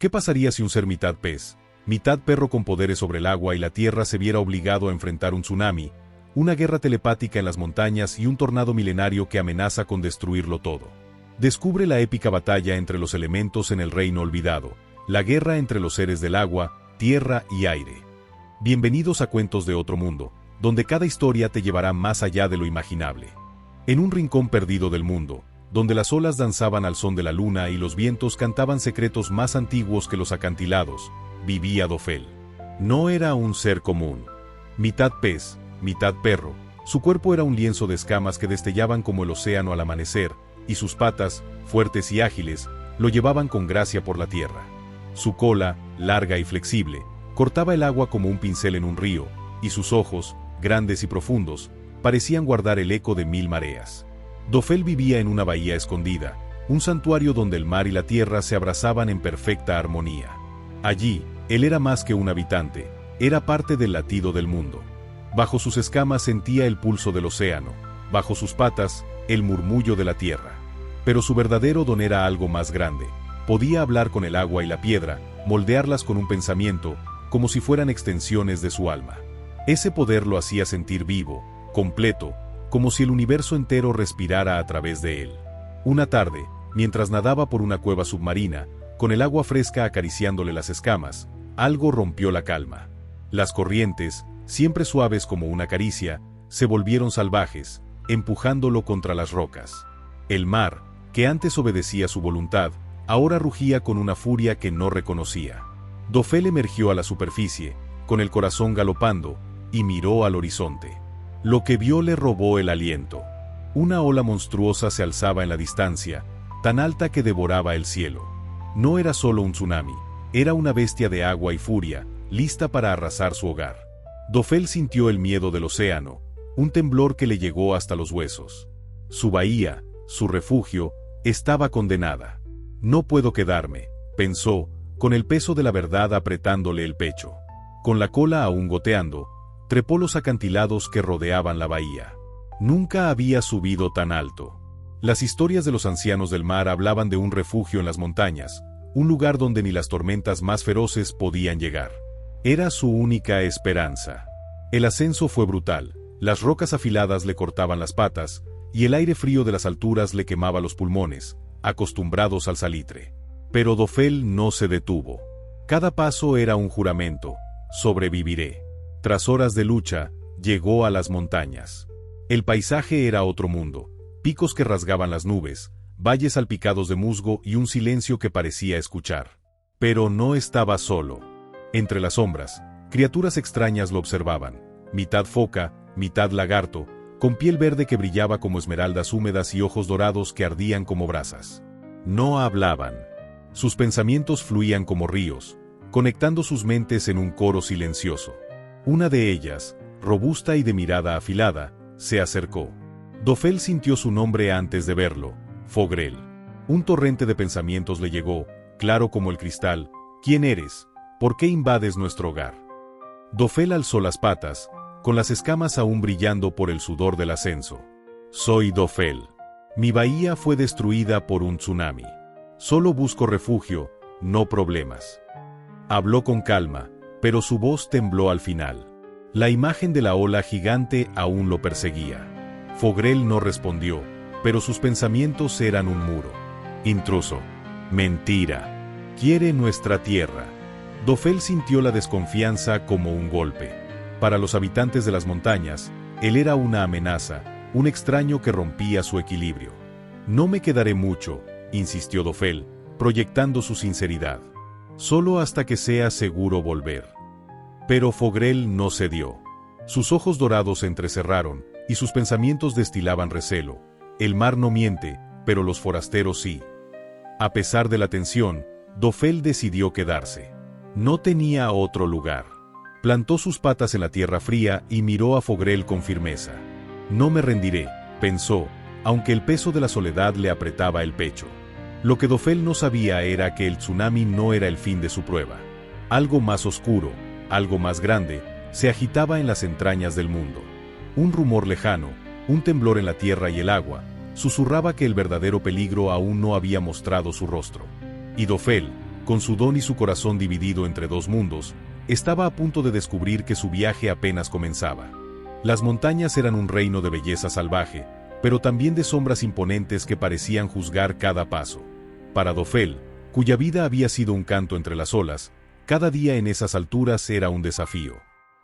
¿Qué pasaría si un ser mitad pez, mitad perro con poderes sobre el agua y la tierra se viera obligado a enfrentar un tsunami, una guerra telepática en las montañas y un tornado milenario que amenaza con destruirlo todo? Descubre la épica batalla entre los elementos en el reino olvidado, la guerra entre los seres del agua, tierra y aire. Bienvenidos a Cuentos de Otro Mundo, donde cada historia te llevará más allá de lo imaginable. En un rincón perdido del mundo, donde las olas danzaban al son de la luna y los vientos cantaban secretos más antiguos que los acantilados, vivía Dofel. No era un ser común. Mitad pez, mitad perro, su cuerpo era un lienzo de escamas que destellaban como el océano al amanecer, y sus patas, fuertes y ágiles, lo llevaban con gracia por la tierra. Su cola, larga y flexible, cortaba el agua como un pincel en un río, y sus ojos, grandes y profundos, parecían guardar el eco de 1000 mareas. Dofel vivía en una bahía escondida, un santuario donde el mar y la tierra se abrazaban en perfecta armonía. Allí, él era más que un habitante, era parte del latido del mundo. Bajo sus escamas sentía el pulso del océano, bajo sus patas, el murmullo de la tierra. Pero su verdadero don era algo más grande. Podía hablar con el agua y la piedra, moldearlas con un pensamiento, como si fueran extensiones de su alma. Ese poder lo hacía sentir vivo, completo, como si el universo entero respirara a través de él. Una tarde, mientras nadaba por una cueva submarina, con el agua fresca acariciándole las escamas, algo rompió la calma. Las corrientes, siempre suaves como una caricia, se volvieron salvajes, empujándolo contra las rocas. El mar, que antes obedecía su voluntad, ahora rugía con una furia que no reconocía. Dofel emergió a la superficie, con el corazón galopando, y miró al horizonte. Lo que vio le robó el aliento. Una ola monstruosa se alzaba en la distancia, tan alta que devoraba el cielo. No era solo un tsunami, era una bestia de agua y furia, lista para arrasar su hogar. Dofel sintió el miedo del océano, un temblor que le llegó hasta los huesos. Su bahía, su refugio, estaba condenada. No puedo quedarme, pensó, con el peso de la verdad apretándole el pecho. Con la cola aún goteando, trepó los acantilados que rodeaban la bahía. Nunca había subido tan alto. Las historias de los ancianos del mar hablaban de un refugio en las montañas, un lugar donde ni las tormentas más feroces podían llegar. Era su única esperanza. El ascenso fue brutal, las rocas afiladas le cortaban las patas, y el aire frío de las alturas le quemaba los pulmones, acostumbrados al salitre. Pero Dofel no se detuvo. Cada paso era un juramento: sobreviviré. Tras horas de lucha, llegó a las montañas. El paisaje era otro mundo, picos que rasgaban las nubes, valles salpicados de musgo y un silencio que parecía escuchar. Pero no estaba solo. Entre las sombras, criaturas extrañas lo observaban, mitad foca, mitad lagarto, con piel verde que brillaba como esmeraldas húmedas y ojos dorados que ardían como brasas. No hablaban. Sus pensamientos fluían como ríos, conectando sus mentes en un coro silencioso. Una de ellas, robusta y de mirada afilada, se acercó. Dofel sintió su nombre antes de verlo: Fogrel. Un torrente de pensamientos le llegó, claro como el cristal: ¿quién eres? ¿Por qué invades nuestro hogar? Dofel alzó las patas, con las escamas aún brillando por el sudor del ascenso. Soy Dofel. Mi bahía fue destruida por un tsunami. Solo busco refugio, no problemas. Habló con calma, pero su voz tembló al final. La imagen de la ola gigante aún lo perseguía. Fogrel no respondió, pero sus pensamientos eran un muro. Intruso. Mentira. Quiere nuestra tierra. Dofel sintió la desconfianza como un golpe. Para los habitantes de las montañas, él era una amenaza, un extraño que rompía su equilibrio. No me quedaré mucho, insistió Dofel, proyectando su sinceridad. Solo hasta que sea seguro volver. Pero Fogrel no cedió. Sus ojos dorados se entrecerraron, y sus pensamientos destilaban recelo. El mar no miente, pero los forasteros sí. A pesar de la tensión, Dofel decidió quedarse. No tenía otro lugar. Plantó sus patas en la tierra fría y miró a Fogrel con firmeza. No me rendiré, pensó, aunque el peso de la soledad le apretaba el pecho. Lo que Dofel no sabía era que el tsunami no era el fin de su prueba. Algo más oscuro, algo más grande, se agitaba en las entrañas del mundo. Un rumor lejano, un temblor en la tierra y el agua, susurraba que el verdadero peligro aún no había mostrado su rostro. Y Dofel, Con su don y su corazón dividido entre dos mundos, estaba a punto de descubrir que su viaje apenas comenzaba. Las montañas eran un reino de belleza salvaje, pero también de sombras imponentes que parecían juzgar cada paso. Para Dofel, cuya vida había sido un canto entre las olas, cada día en esas alturas era un desafío.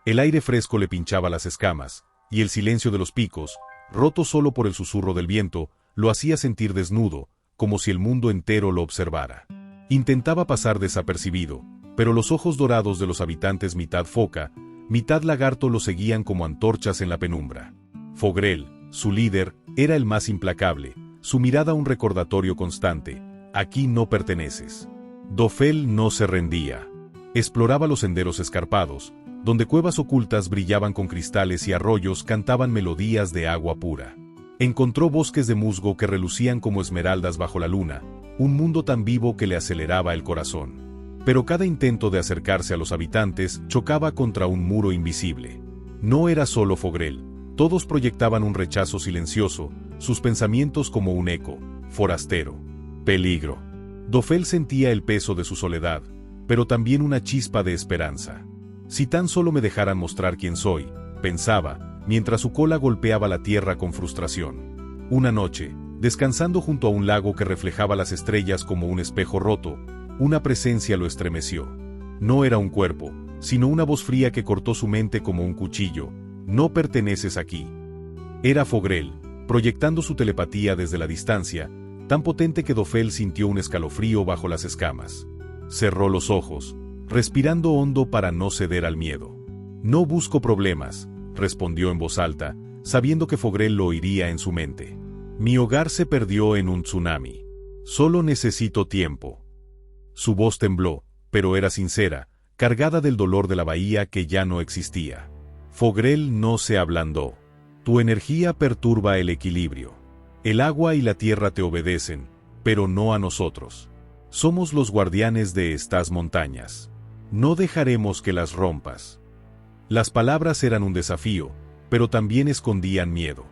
El aire fresco le pinchaba las escamas, y el silencio de los picos, roto solo por el susurro del viento, lo hacía sentir desnudo, como si el mundo entero lo observara. Intentaba pasar desapercibido, pero los ojos dorados de los habitantes mitad foca, mitad lagarto lo seguían como antorchas en la penumbra. Fogrel, su líder, era el más implacable, su mirada un recordatorio constante: aquí no perteneces. Dofel no se rendía. Exploraba los senderos escarpados, donde cuevas ocultas brillaban con cristales y arroyos cantaban melodías de agua pura. Encontró bosques de musgo que relucían como esmeraldas bajo la luna, un mundo tan vivo que le aceleraba el corazón. Pero cada intento de acercarse a los habitantes chocaba contra un muro invisible. No era solo Fogrel, todos proyectaban un rechazo silencioso, sus pensamientos como un eco: forastero, peligro. Dofel sentía el peso de su soledad, pero también una chispa de esperanza. Si tan solo me dejaran mostrar quién soy, pensaba, mientras su cola golpeaba la tierra con frustración. Una noche, descansando junto a un lago que reflejaba las estrellas como un espejo roto, una presencia lo estremeció. No era un cuerpo, sino una voz fría que cortó su mente como un cuchillo: no perteneces aquí. Era Fogrel, proyectando su telepatía desde la distancia, tan potente que Dofel sintió un escalofrío bajo las escamas. Cerró los ojos, respirando hondo para no ceder al miedo. No busco problemas, respondió en voz alta, sabiendo que Fogrel lo oiría en su mente. Mi hogar se perdió en un tsunami. Solo necesito tiempo. Su voz tembló, pero era sincera, cargada del dolor de la bahía que ya no existía. Fogrel no se ablandó. Tu energía perturba el equilibrio. El agua y la tierra te obedecen, pero no a nosotros. Somos los guardianes de estas montañas. No dejaremos que las rompas. Las palabras eran un desafío, pero también escondían miedo.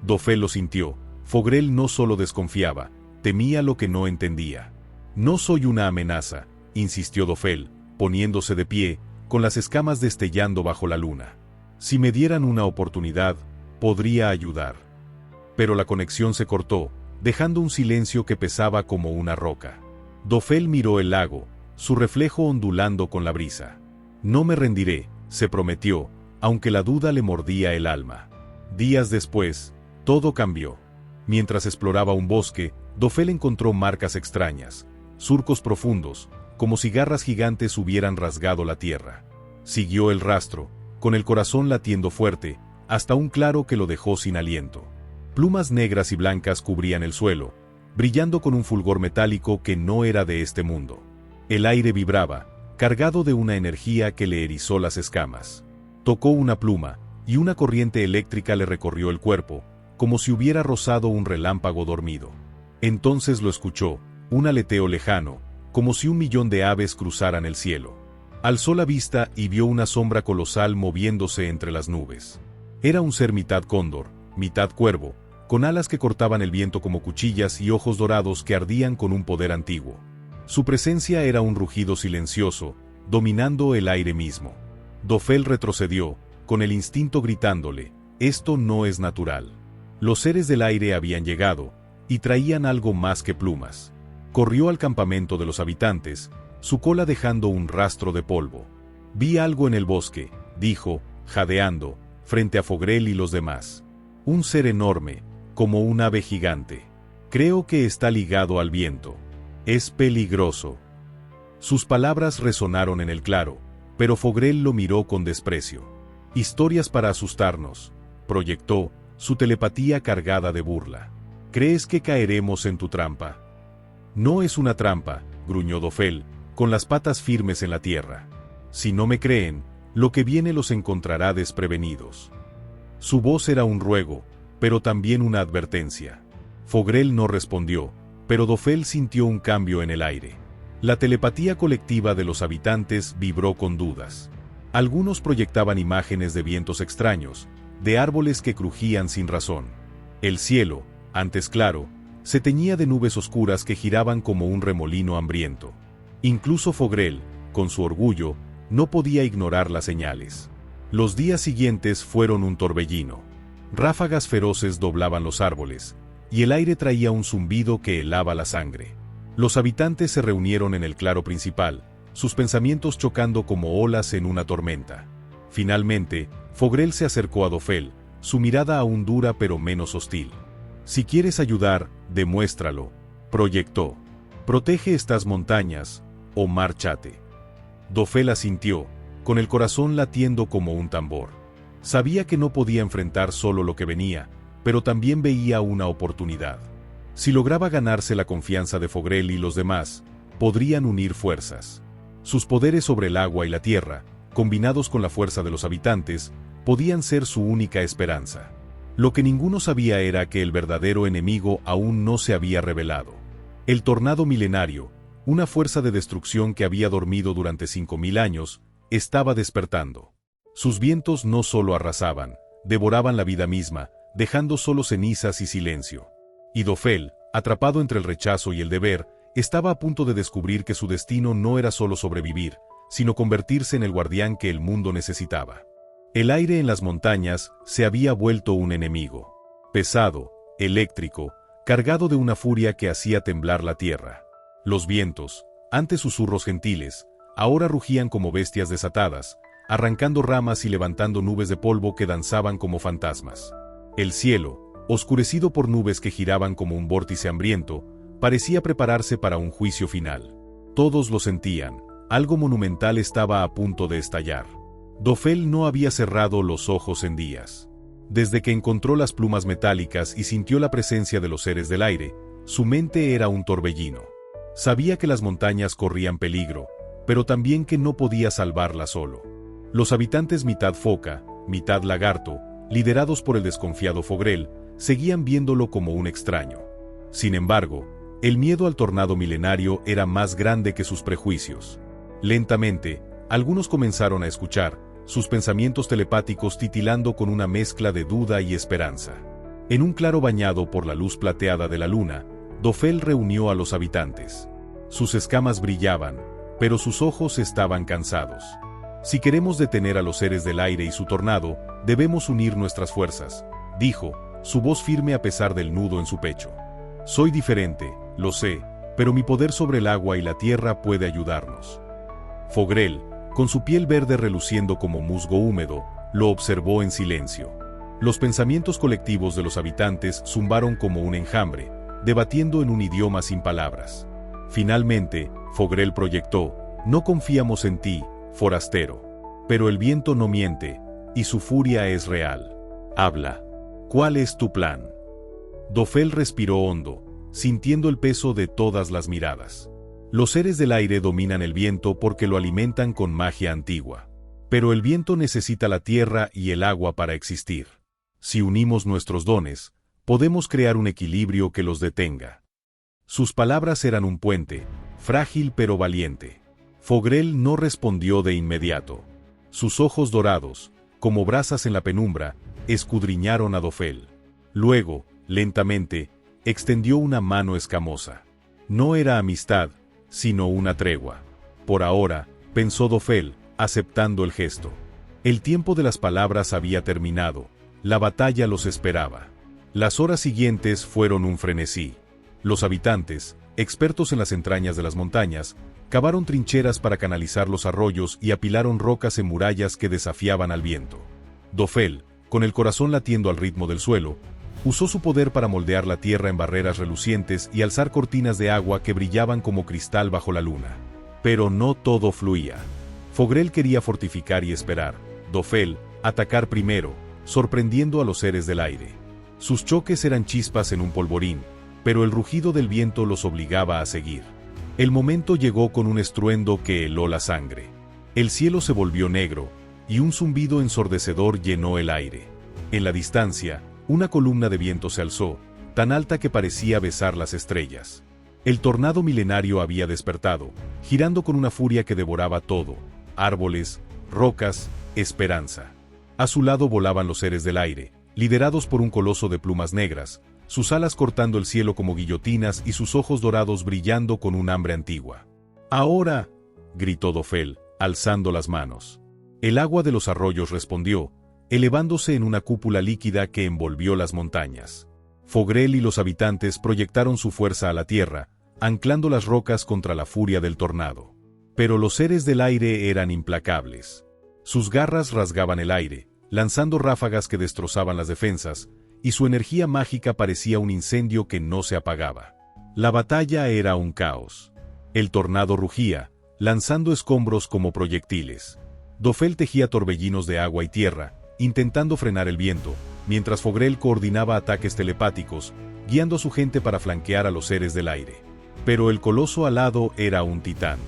Dofel lo sintió. Fogrel no solo desconfiaba, temía lo que no entendía. No soy una amenaza, insistió Dofel, poniéndose de pie, con las escamas destellando bajo la luna. Si me dieran una oportunidad, podría ayudar. Pero la conexión se cortó, dejando un silencio que pesaba como una roca. Dofel miró el lago, su reflejo ondulando con la brisa. No me rendiré, se prometió, aunque la duda le mordía el alma. Días después, todo cambió. Mientras exploraba un bosque, Dofel encontró marcas extrañas, surcos profundos, como si garras gigantes hubieran rasgado la tierra. Siguió el rastro, con el corazón latiendo fuerte, hasta un claro que lo dejó sin aliento. Plumas negras y blancas cubrían el suelo, brillando con un fulgor metálico que no era de este mundo. El aire vibraba, cargado de una energía que le erizó las escamas. Tocó una pluma, y una corriente eléctrica le recorrió el cuerpo, como si hubiera rozado un relámpago dormido. Entonces lo escuchó, un aleteo lejano, como si 1.000.000 de aves cruzaran el cielo. Alzó la vista y vio una sombra colosal moviéndose entre las nubes. Era un ser mitad cóndor, mitad cuervo, con alas que cortaban el viento como cuchillas y ojos dorados que ardían con un poder antiguo. Su presencia era un rugido silencioso, dominando el aire mismo. Dofel retrocedió, con el instinto gritándole: esto no es natural. Los seres del aire habían llegado, y traían algo más que plumas. Corrió al campamento de los habitantes, su cola dejando un rastro de polvo. Vi algo en el bosque, dijo, jadeando, frente a Fogrel y los demás. Un ser enorme, como un ave gigante. Creo que está ligado al viento. Es peligroso. Sus palabras resonaron en el claro, pero Fogrel lo miró con desprecio. Historias para asustarnos, proyectó, su telepatía cargada de burla. ¿Crees que caeremos en tu trampa? No es una trampa, gruñó Dofel, con las patas firmes en la tierra. Si no me creen, lo que viene los encontrará desprevenidos. Su voz era un ruego, pero también una advertencia. Fogrel no respondió, pero Dofel sintió un cambio en el aire. La telepatía colectiva de los habitantes vibró con dudas. Algunos proyectaban imágenes de vientos extraños, de árboles que crujían sin razón. El cielo, antes claro, se teñía de nubes oscuras que giraban como un remolino hambriento. Incluso Fogrel, con su orgullo, no podía ignorar las señales. Los días siguientes fueron un torbellino. Ráfagas feroces doblaban los árboles, y el aire traía un zumbido que helaba la sangre. Los habitantes se reunieron en el claro principal, sus pensamientos chocando como olas en una tormenta. Finalmente, Fogrel se acercó a Dofel, su mirada aún dura pero menos hostil. «Si quieres ayudar, demuéstralo», proyectó. «Protege estas montañas, o márchate». Dofel asintió, con el corazón latiendo como un tambor. Sabía que no podía enfrentar solo lo que venía, pero también veía una oportunidad. Si lograba ganarse la confianza de Fogrel y los demás, podrían unir fuerzas. Sus poderes sobre el agua y la tierra, combinados con la fuerza de los habitantes, podían ser su única esperanza. Lo que ninguno sabía era que el verdadero enemigo aún no se había revelado. El tornado milenario, una fuerza de destrucción que había dormido durante 5000 años, estaba despertando. Sus vientos no solo arrasaban, devoraban la vida misma, dejando solo cenizas y silencio. Y Dofel, atrapado entre el rechazo y el deber, estaba a punto de descubrir que su destino no era solo sobrevivir, sino convertirse en el guardián que el mundo necesitaba. El aire en las montañas se había vuelto un enemigo. Pesado, eléctrico, cargado de una furia que hacía temblar la tierra. Los vientos, antes susurros gentiles, ahora rugían como bestias desatadas, arrancando ramas y levantando nubes de polvo que danzaban como fantasmas. El cielo, oscurecido por nubes que giraban como un vórtice hambriento, parecía prepararse para un juicio final. Todos lo sentían, algo monumental estaba a punto de estallar. Dofel no había cerrado los ojos en días. Desde que encontró las plumas metálicas y sintió la presencia de los seres del aire, su mente era un torbellino. Sabía que las montañas corrían peligro, pero también que no podía salvarlas solo. Los habitantes mitad foca, mitad lagarto, liderados por el desconfiado Fogrel, seguían viéndolo como un extraño. Sin embargo, el miedo al tornado milenario era más grande que sus prejuicios. Lentamente, algunos comenzaron a escuchar, sus pensamientos telepáticos titilando con una mezcla de duda y esperanza. En un claro bañado por la luz plateada de la luna, Dofel reunió a los habitantes. Sus escamas brillaban, pero sus ojos estaban cansados. «Si queremos detener a los seres del aire y su tornado, debemos unir nuestras fuerzas», dijo, su voz firme a pesar del nudo en su pecho. «Soy diferente, lo sé, pero mi poder sobre el agua y la tierra puede ayudarnos». Fogrel, con su piel verde reluciendo como musgo húmedo, lo observó en silencio. Los pensamientos colectivos de los habitantes zumbaron como un enjambre, debatiendo en un idioma sin palabras. Finalmente, Fogrel proyectó: «No confiamos en ti, forastero. Pero el viento no miente, y su furia es real. Habla. ¿Cuál es tu plan?» Dofel respiró hondo, sintiendo el peso de todas las miradas. Los seres del aire dominan el viento porque lo alimentan con magia antigua. Pero el viento necesita la tierra y el agua para existir. Si unimos nuestros dones, podemos crear un equilibrio que los detenga. Sus palabras eran un puente, frágil pero valiente. Fogrel no respondió de inmediato. Sus ojos dorados, como brasas en la penumbra, escudriñaron a Dofel. Luego, lentamente, extendió una mano escamosa. No era amistad, sino una tregua. Por ahora, pensó Dofel, aceptando el gesto. El tiempo de las palabras había terminado, la batalla los esperaba. Las horas siguientes fueron un frenesí. Los habitantes, expertos en las entrañas de las montañas, cavaron trincheras para canalizar los arroyos y apilaron rocas en murallas que desafiaban al viento. Dofel, con el corazón latiendo al ritmo del suelo, usó su poder para moldear la tierra en barreras relucientes y alzar cortinas de agua que brillaban como cristal bajo la luna. Pero no todo fluía. Fogrel quería fortificar y esperar. Dofel, atacar primero, sorprendiendo a los seres del aire. Sus choques eran chispas en un polvorín, pero el rugido del viento los obligaba a seguir. El momento llegó con un estruendo que heló la sangre. El cielo se volvió negro, y un zumbido ensordecedor llenó el aire. En la distancia, una columna de viento se alzó, tan alta que parecía besar las estrellas. El tornado milenario había despertado, girando con una furia que devoraba todo: árboles, rocas, esperanza. A su lado volaban los seres del aire, liderados por un coloso de plumas negras, sus alas cortando el cielo como guillotinas y sus ojos dorados brillando con un hambre antigua. Ahora, gritó Dofel, alzando las manos. El agua de los arroyos respondió, elevándose en una cúpula líquida que envolvió las montañas. Fogrel y los habitantes proyectaron su fuerza a la tierra, anclando las rocas contra la furia del tornado. Pero los seres del aire eran implacables. Sus garras rasgaban el aire, lanzando ráfagas que destrozaban las defensas, y su energía mágica parecía un incendio que no se apagaba. La batalla era un caos. El tornado rugía, lanzando escombros como proyectiles. Dofel tejía torbellinos de agua y tierra, intentando frenar el viento, mientras Fogrel coordinaba ataques telepáticos, guiando a su gente para flanquear a los seres del aire. Pero el coloso alado era un titán.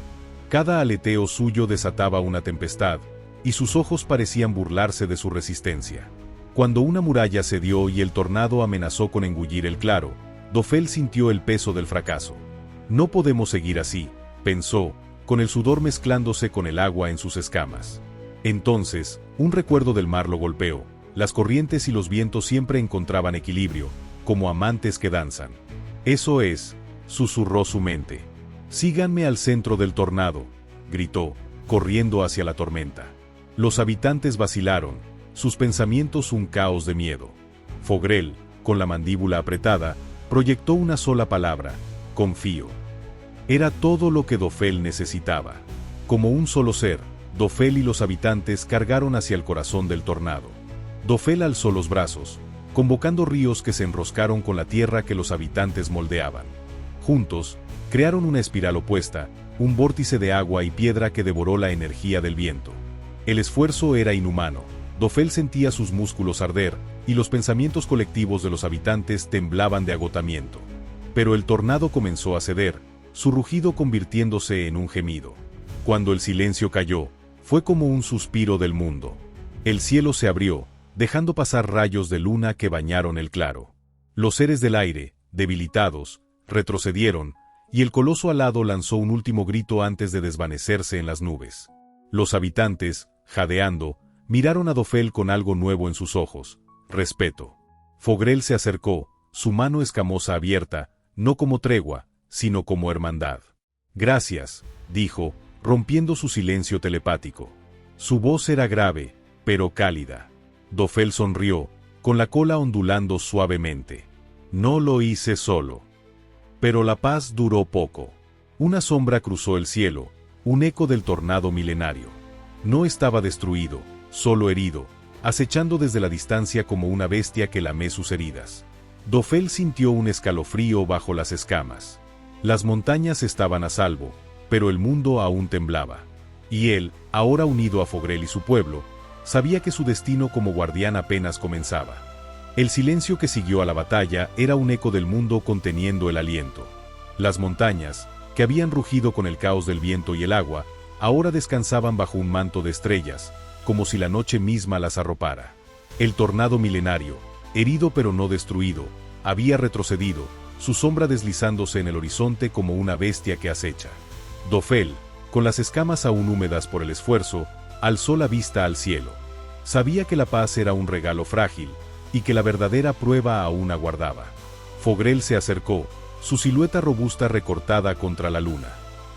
Cada aleteo suyo desataba una tempestad, y sus ojos parecían burlarse de su resistencia. Cuando una muralla cedió y el tornado amenazó con engullir el claro, Dofel sintió el peso del fracaso. No podemos seguir así, pensó, con el sudor mezclándose con el agua en sus escamas. Entonces, un recuerdo del mar lo golpeó. Las corrientes y los vientos siempre encontraban equilibrio, como amantes que danzan. Eso es, susurró su mente. Síganme al centro del tornado, gritó, corriendo hacia la tormenta. Los habitantes vacilaron, sus pensamientos un caos de miedo. Fogrel, con la mandíbula apretada, proyectó una sola palabra: confío. Era todo lo que Dofel necesitaba. Como un solo ser, Dofel y los habitantes cargaron hacia el corazón del tornado. Dofel alzó los brazos, convocando ríos que se enroscaron con la tierra que los habitantes moldeaban. Juntos, crearon una espiral opuesta, un vórtice de agua y piedra que devoró la energía del viento. El esfuerzo era inhumano. Dofel sentía sus músculos arder, y los pensamientos colectivos de los habitantes temblaban de agotamiento. Pero el tornado comenzó a ceder, su rugido convirtiéndose en un gemido. Cuando el silencio cayó, fue como un suspiro del mundo. El cielo se abrió, dejando pasar rayos de luna que bañaron el claro. Los seres del aire, debilitados, retrocedieron, y el coloso alado lanzó un último grito antes de desvanecerse en las nubes. Los habitantes, jadeando, miraron a Dofel con algo nuevo en sus ojos: respeto. Fogrel se acercó, su mano escamosa abierta, no como tregua, sino como hermandad. Gracias, dijo, rompiendo su silencio telepático. Su voz era grave, pero cálida. Dofel sonrió, con la cola ondulando suavemente. No lo hice solo. Pero la paz duró poco. Una sombra cruzó el cielo, un eco del tornado milenario. No estaba destruido, solo herido, acechando desde la distancia como una bestia que lame sus heridas. Dofel sintió un escalofrío bajo las escamas. Las montañas estaban a salvo, pero el mundo aún temblaba. Y él, ahora unido a Fogrel y su pueblo, sabía que su destino como guardián apenas comenzaba. El silencio que siguió a la batalla era un eco del mundo conteniendo el aliento. Las montañas, que habían rugido con el caos del viento y el agua, ahora descansaban bajo un manto de estrellas, como si la noche misma las arropara. El tornado milenario, herido pero no destruido, había retrocedido, su sombra deslizándose en el horizonte como una bestia que acecha. Dofel, con las escamas aún húmedas por el esfuerzo, alzó la vista al cielo. Sabía que la paz era un regalo frágil, y que la verdadera prueba aún aguardaba. Fogrel se acercó, su silueta robusta recortada contra la luna.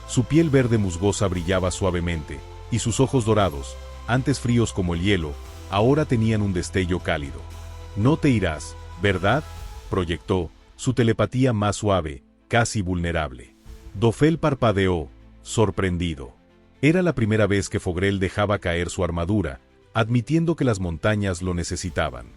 Su piel verde musgosa brillaba suavemente, y sus ojos dorados, antes fríos como el hielo, ahora tenían un destello cálido. No te irás, ¿verdad?, proyectó, su telepatía más suave, casi vulnerable. Dofel parpadeó, sorprendido. Era la primera vez que Fogrel dejaba caer su armadura, admitiendo que las montañas lo necesitaban.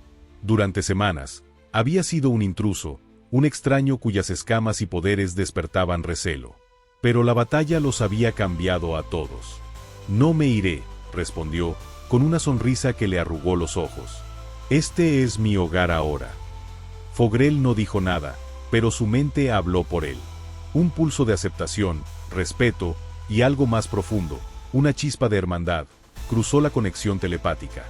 Durante semanas, había sido un intruso, un extraño cuyas escamas y poderes despertaban recelo. Pero la batalla los había cambiado a todos. No me iré, respondió, con una sonrisa que le arrugó los ojos. Este es mi hogar ahora. Fogrel no dijo nada, pero su mente habló por él. Un pulso de aceptación, respeto, y algo más profundo, una chispa de hermandad, cruzó la conexión telepática.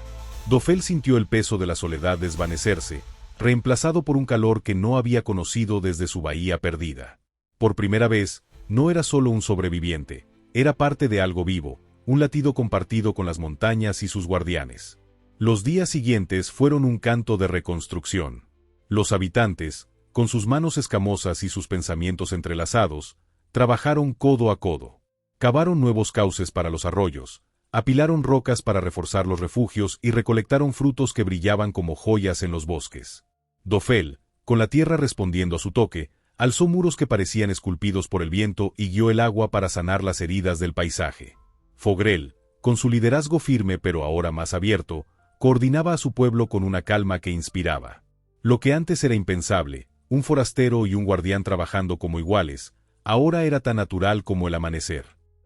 Dofel sintió el peso de la soledad desvanecerse, reemplazado por un calor que no había conocido desde su bahía perdida. Por primera vez, no era solo un sobreviviente, era parte de algo vivo, un latido compartido con las montañas y sus guardianes. Los días siguientes fueron un canto de reconstrucción. Los habitantes, con sus manos escamosas y sus pensamientos entrelazados, trabajaron codo a codo. Cavaron nuevos cauces para los arroyos, apilaron rocas para reforzar los refugios y recolectaron frutos que brillaban como joyas en los bosques. Dofel, con la tierra respondiendo a su toque, alzó muros que parecían esculpidos por el viento y guió el agua para sanar las heridas del paisaje. Fogrel, con su liderazgo firme pero ahora más abierto, coordinaba a su pueblo con una calma que inspiraba. Lo que antes era impensable, un forastero y un guardián trabajando como iguales, ahora era tan natural como el amanecer.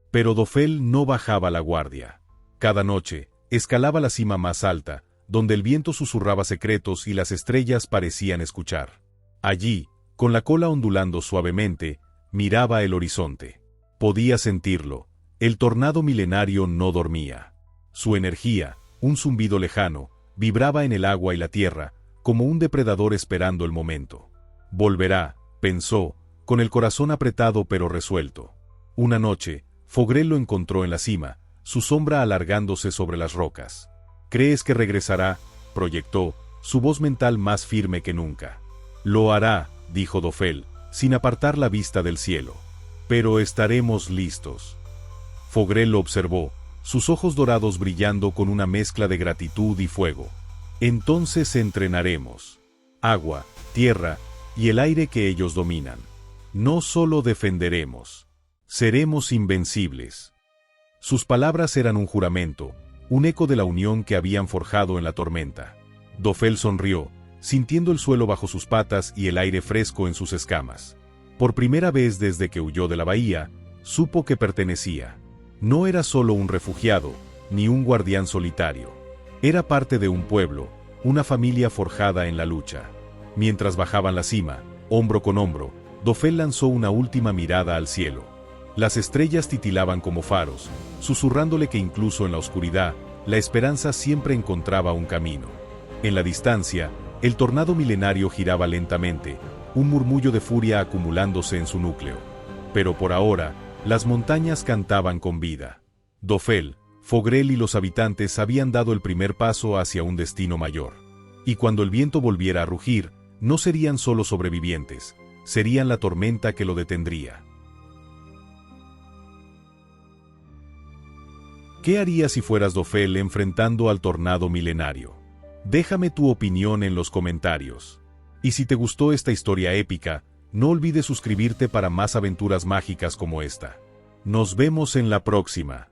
Pero Dofel no bajaba la guardia. Cada noche, escalaba la cima más alta, donde el viento susurraba secretos y las estrellas parecían escuchar. Allí, con la cola ondulando suavemente, miraba el horizonte. Podía sentirlo. El tornado milenario no dormía. Su energía, un zumbido lejano, vibraba en el agua y la tierra, como un depredador esperando el momento. Volverá, pensó, con el corazón apretado pero resuelto. Una noche, Fogrel lo encontró en la cima, su sombra alargándose sobre las rocas. «¿Crees que regresará?», proyectó, su voz mental más firme que nunca. «Lo hará», dijo Dofel, sin apartar la vista del cielo. «Pero estaremos listos». Fogrel lo observó, sus ojos dorados brillando con una mezcla de gratitud y fuego. «Entonces entrenaremos. Agua, tierra y el aire que ellos dominan. No solo defenderemos. Seremos invencibles». Sus palabras eran un juramento, un eco de la unión que habían forjado en la tormenta. Dofel sonrió, sintiendo el suelo bajo sus patas y el aire fresco en sus escamas. Por primera vez desde que huyó de la bahía, supo que pertenecía. No era solo un refugiado, ni un guardián solitario. Era parte de un pueblo, una familia forjada en la lucha. Mientras bajaban la cima, hombro con hombro, Dofel lanzó una última mirada al cielo. Las estrellas titilaban como faros, susurrándole que incluso en la oscuridad, la esperanza siempre encontraba un camino. En la distancia, el tornado milenario giraba lentamente, un murmullo de furia acumulándose en su núcleo. Pero por ahora, las montañas cantaban con vida. Dofel, Fogrel y los habitantes habían dado el primer paso hacia un destino mayor. Y cuando el viento volviera a rugir, no serían solo sobrevivientes, serían la tormenta que lo detendría. ¿Qué harías si fueras Dofel enfrentando al tornado milenario? Déjame tu opinión en los comentarios. Y si te gustó esta historia épica, no olvides suscribirte para más aventuras mágicas como esta. Nos vemos en la próxima.